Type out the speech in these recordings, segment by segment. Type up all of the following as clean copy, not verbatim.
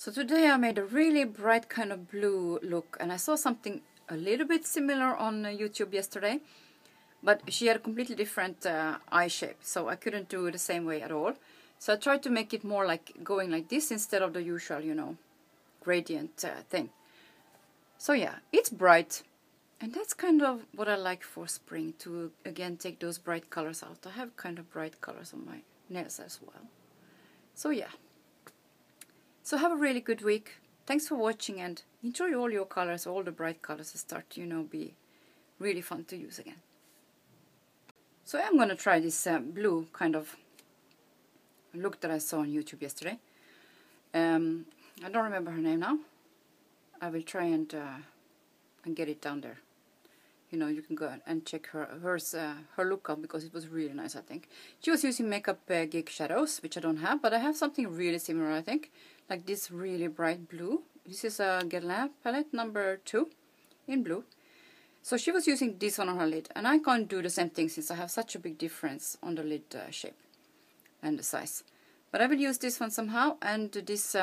So today I made a really bright kind of blue look, and I saw something a little bit similar on YouTube yesterday, but she had a completely different eye shape, so I couldn't do it the same way at all. So I tried to make it more like going like this instead of the usual, you know, gradient thing. So yeah, it's bright, and that's kind of what I like for spring, to again take those bright colors out. I have kind of bright colors on my nails as well. So yeah. So have a really good week. Thanks for watching, and enjoy all your colors, all the bright colors that start to, you know, be really fun to use again. So I'm going to try this blue kind of look that I saw on YouTube yesterday. I don't remember her name now. I will try and get it down there. You know, you can go and check her look out, because it was really nice, I think. She was using Makeup Geek shadows, which I don't have, but I have something really similar, I think. Like this really bright blue. This is a Guerlain palette number 2 in blue. So she was using this one on her lid, and I can't do the same thing since I have such a big difference on the lid shape and the size. But I will use this one somehow, and this,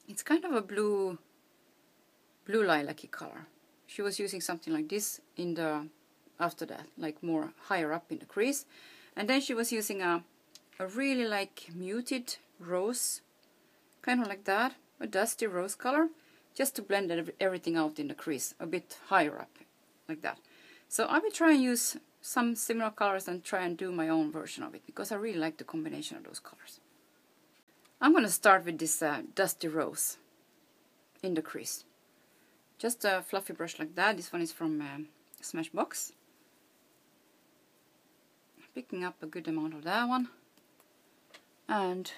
it's kind of a blue lilac-y color. She was using something like this in the, after that, like more higher up in the crease. And then she was using a really like muted rose, kind of like that, a dusty rose color, just to blend everything out in the crease, a bit higher up, like that. So I will try and use some similar colors and try and do my own version of it, because I really like the combination of those colors. I'm going to start with this dusty rose in the crease. Just a fluffy brush like that. This one is from Smashbox. Picking up a good amount of that one. And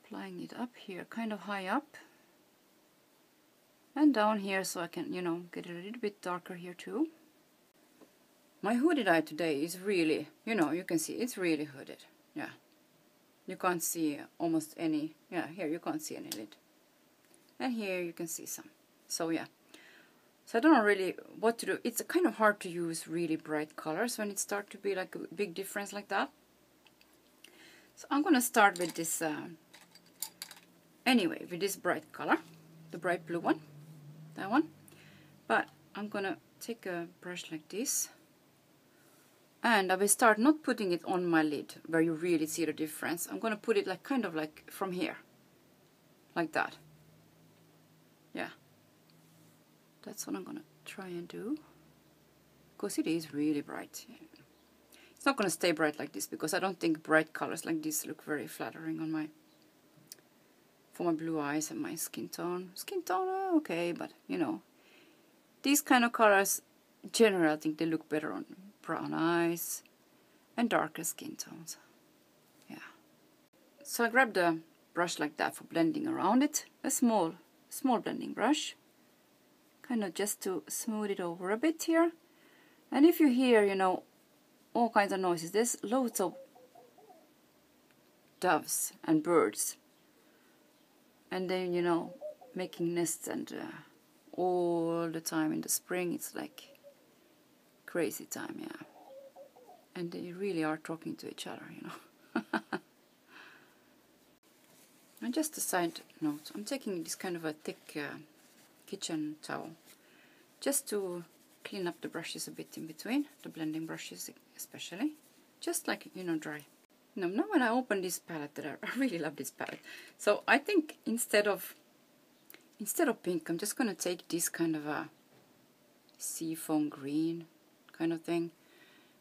applying it up here, kind of high up. And down here, so I can, you know, get it a little bit darker here too. My hooded eye today is really, you know, you can see it's really hooded. Yeah. You can't see almost any, yeah, here you can't see any lid. And here you can see some. So yeah. So I don't know really what to do. It's kind of hard to use really bright colors when it starts to be like a big difference like that. So I'm going to start with this, anyway, with this bright color. The bright blue one. That one. But I'm going to take a brush like this. And I will start not putting it on my lid where you really see the difference. I'm going to put it like kind of like from here. Like that. Yeah. That's what I'm going to try and do. Because it is really bright. It's not going to stay bright like this, because I don't think bright colors like this look very flattering on my, for my blue eyes and my skin tone. Skin tone, okay, but you know. These kind of colors, generally I think they look better on brown eyes and darker skin tones. Yeah. So I grabbed a brush like that for blending around it. A small blending brush. Kind of just to smooth it over a bit here. And if you hear, you know, all kinds of noises, there's loads of doves and birds. And then, you know, making nests, and all the time in the spring, it's like crazy time, yeah. And they really are talking to each other, you know. And just a side note, I'm taking this kind of a thick kitchen towel, just to clean up the brushes a bit in between, the blending brushes especially, just like, you know, dry. Now when I open this palette, that I really love this palette. So I think instead of pink, I'm just going to take this kind of a seafoam green kind of thing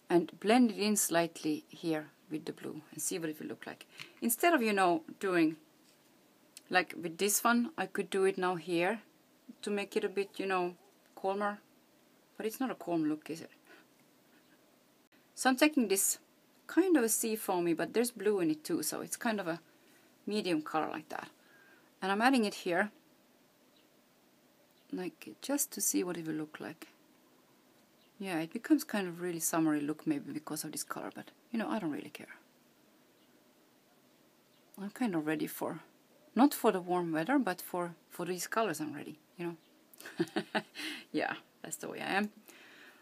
and blend it in slightly here with the blue and see what it will look like. Instead of, you know, doing like with this one, I could do it now here to make it a bit, you know, calmer. But it's not a calm look, is it? So I'm taking this kind of a seafoamy, but there's blue in it too, so it's kind of a medium color like that. And I'm adding it here, like just to see what it will look like. Yeah, it becomes kind of really summery look maybe because of this color, but you know, I don't really care. I'm kind of ready for, not for the warm weather, but for these colors I'm ready, you know. Yeah, that's the way I am.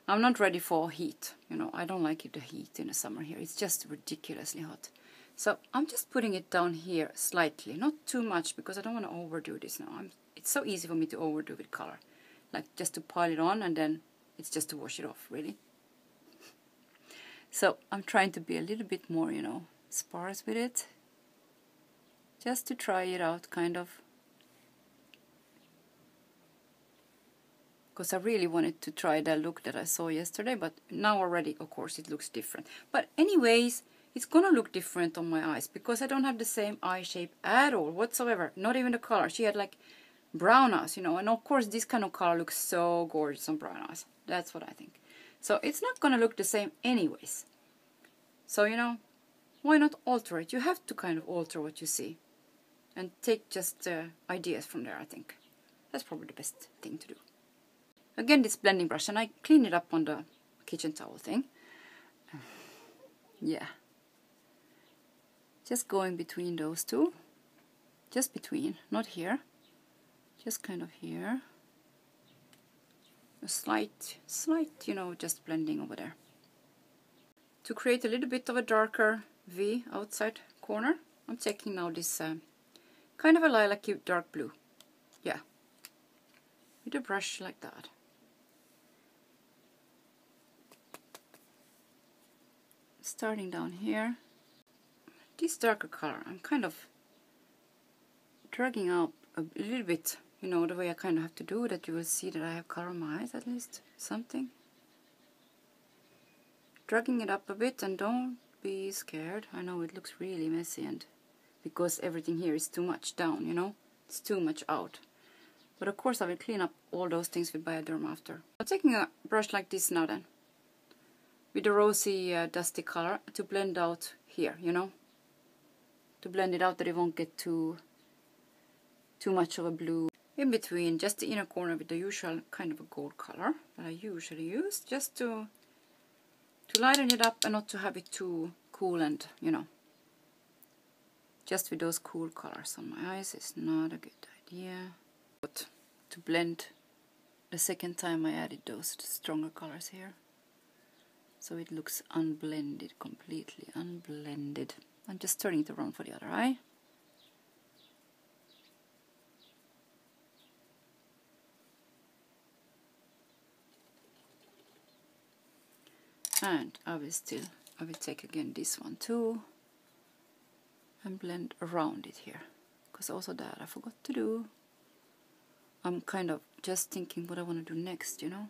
I'm not ready for heat, you know. I don't like the heat in the summer here. It's just ridiculously hot. So I'm just putting it down here slightly, not too much, because I don't want to overdo this now. It's so easy for me to overdo with color. Like just to pile it on and then it's just to wash it off, really. So I'm trying to be a little bit more, you know, sparse with it. Just to try it out, kind of. Because I really wanted to try that look that I saw yesterday, but now already, of course, it looks different. But anyways, it's gonna look different on my eyes because I don't have the same eye shape at all whatsoever. Not even the color. She had like brown eyes, you know, and of course this kind of color looks so gorgeous on brown eyes. That's what I think. So it's not gonna look the same anyways. So, you know, why not alter it? You have to kind of alter what you see and take just ideas from there, I think. That's probably the best thing to do. Again, this blending brush, and I clean it up on the kitchen towel thing. Yeah. Just going between those two. Just between, not here. Just kind of here. A slight, you know, just blending over there. To create a little bit of a darker V outside corner, I'm taking now this kind of a lilac dark blue. Yeah. With a brush like that. Starting down here, this darker color, I'm kind of dragging up a little bit, you know, the way I kind of have to do that. You will see that I have color on my eyes, at least something. Dragging it up a bit, and don't be scared. I know it looks really messy, and because everything here is too much down, you know, it's too much out. But of course I will clean up all those things with Bioderm after. I'm taking a brush like this now then, with a rosy dusty color to blend out here, you know, to blend it out that it won't get too much of a blue. In between, just the inner corner with the usual kind of a gold color that I usually use, just to lighten it up and not to have it too cool, and you know, just with those cool colors on my eyes is not a good idea. But to blend the second time I added those stronger colors here. So it looks unblended, completely unblended. I'm just turning it around for the other eye. And I will take again this one too and blend around it here. Because also that I forgot to do. I'm kind of just thinking what I want to do next, you know.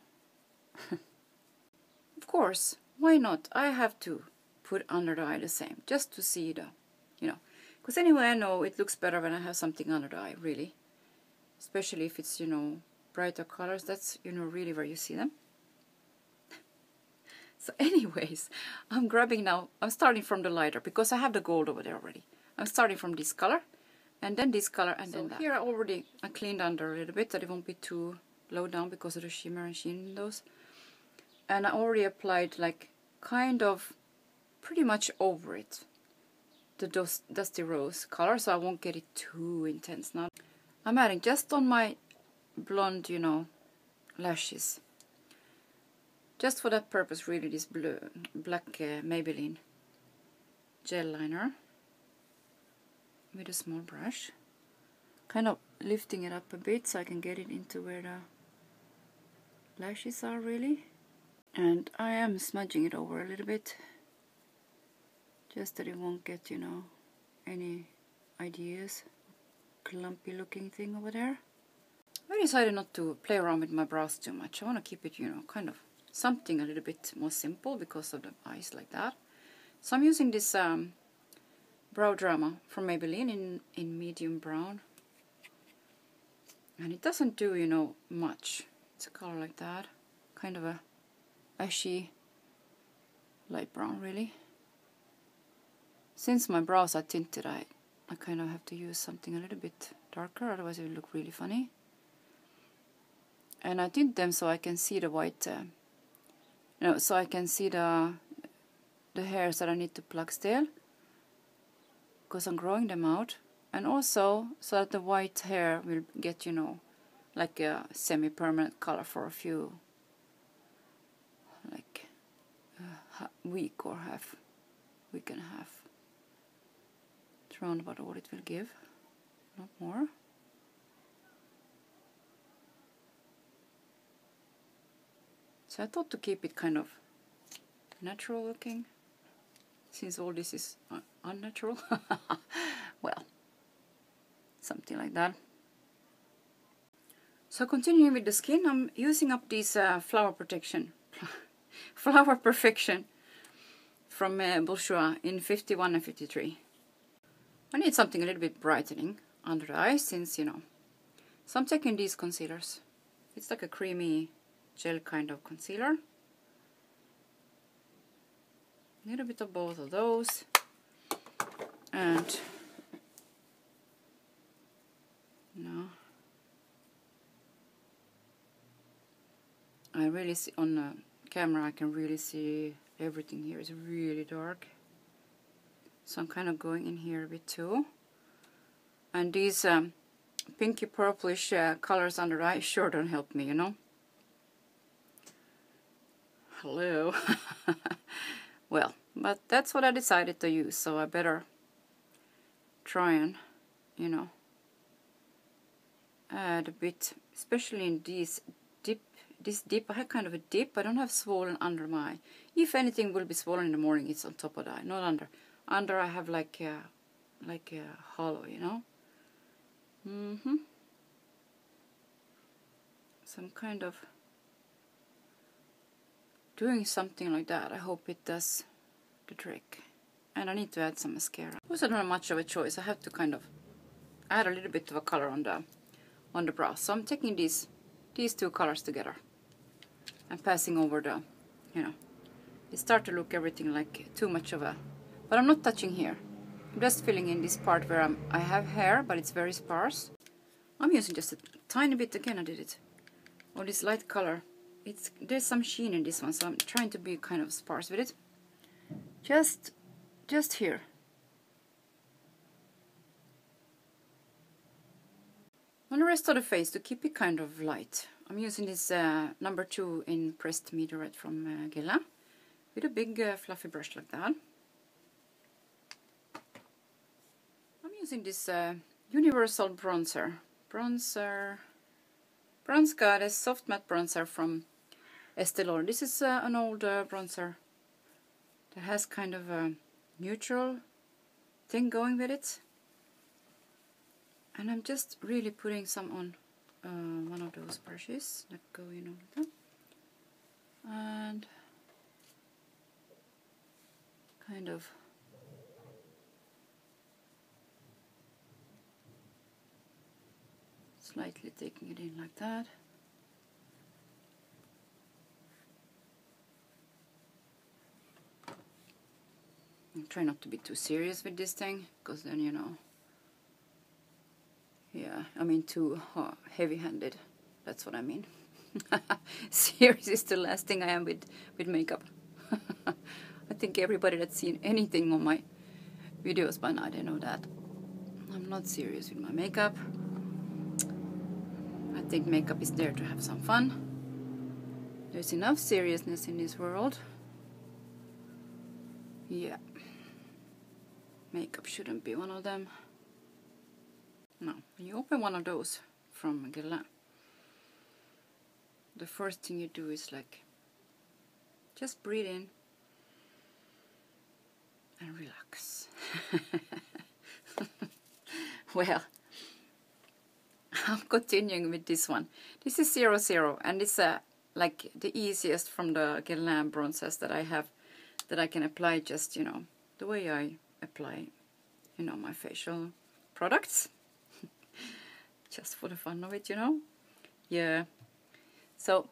Of course, why not? I have to put under the eye the same, just to see the, you know. Because anyway, I know it looks better when I have something under the eye, really. Especially if it's, you know, brighter colors. That's, you know, really where you see them. So anyways, I'm grabbing now, I'm starting from the lighter, because I have the gold over there already. I'm starting from this color, and then this color, and then that. Here I cleaned under a little bit, that it won't be too low down because of the shimmer and sheen in those. And I already applied like kind of pretty much over it the dusty rose color, so I won't get it too intense now. I'm adding just on my blonde, you know, lashes. Just for that purpose, really, this black Maybelline gel liner with a small brush. Kind of lifting it up a bit so I can get it into where the lashes are, really. And I am smudging it over a little bit, just that it won't get, you know, any ideas. Clumpy looking thing over there. I decided not to play around with my brows too much. I want to keep it, you know, kind of something a little bit more simple because of the eyes like that. So I'm using this Brow Drama from Maybelline in medium brown. And it doesn't do, you know, much. It's a color like that. Kind of a ashy light brown, really. Since my brows are tinted, I kind of have to use something a little bit darker, otherwise it will look really funny. And I tint them so I can see the white, you know, so I can see the hairs that I need to pluck still, because I'm growing them out, and also so that the white hair will get, you know, like a semi-permanent color for a few, like a week or week and a half. It's around about what it will give, not more. So I thought to keep it kind of natural looking, since all this is unnatural. Well, something like that. So continuing with the skin, I'm using up these flower perfection from Bourjois in 51 and 53. I need something a little bit brightening under the eyes, since, you know. So I'm taking these concealers. It's like a creamy gel kind of concealer. A little bit of both of those. And no, I really see on the camera, I can really see everything here is really dark. So I'm kind of going in here a bit too. And these pinky purplish colors under the eye sure don't help me, you know. Hello. Well, but that's what I decided to use, so I better try and, you know, add a bit, especially in this dip. I have kind of a dip. I don't have swollen under my eye. If anything will be swollen in the morning, it's on top of the eye, not under. Under I have like a hollow, you know. So I'm kind of doing something like that. I hope it does the trick. And I need to add some mascara. Also don't have much of a choice. I have to kind of add a little bit of a color on the brow. So I'm taking these two colors together and passing over the, you know, it start to look everything like too much of a, but I'm not touching here. I'm just filling in this part where I have hair, but it's very sparse. I'm using just a tiny bit again. I did it. Oh, this light color. There's some sheen in this one, so I'm trying to be kind of sparse with it. Just here. On the rest of the face, to keep it kind of light, I'm using this number 2 in pressed meteorite from Guerlain with a big fluffy brush like that. I'm using this universal bronzer. Bronze Goddess soft matte bronzer from Estee Lauder. This is an old bronzer that has kind of a neutral thing going with it. And I'm just really putting some on one of those brushes that go in over them. And kind of slightly taking it in like that. And try not to be too serious with this thing, because then, you know, yeah, I mean too heavy-handed. That's what I mean. Serious is the last thing I am with makeup. I think everybody that's seen anything on my videos by now, they know that. I'm not serious with my makeup. I think makeup is there to have some fun. There's enough seriousness in this world. Yeah. Makeup shouldn't be one of them. No, when you open one of those from Guerlain, the first thing you do is like, just breathe in and relax. Well, I'm continuing with this one. This is 00, and it's like the easiest from the Guerlain bronzers that I have, that I can apply just, you know, the way I apply, you know, my facial products. Just for the fun of it, you know. Yeah. So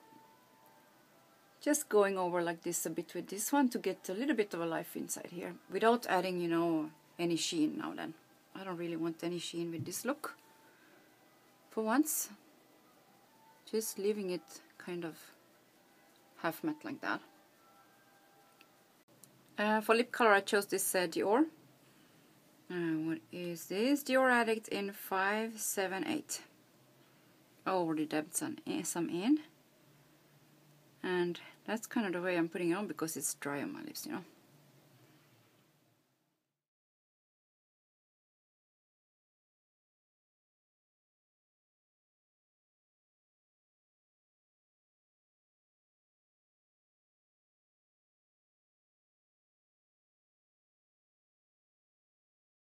just going over like this a bit with this one to get a little bit of a life inside here without adding, you know, any sheen now then. I don't really want any sheen with this look for once. Just leaving it kind of half matte like that. For lip color I chose this Dior. What is this? Dior Addict in 578. I already dabbed some in. And that's kind of the way I'm putting it on because it's dry on my lips, you know.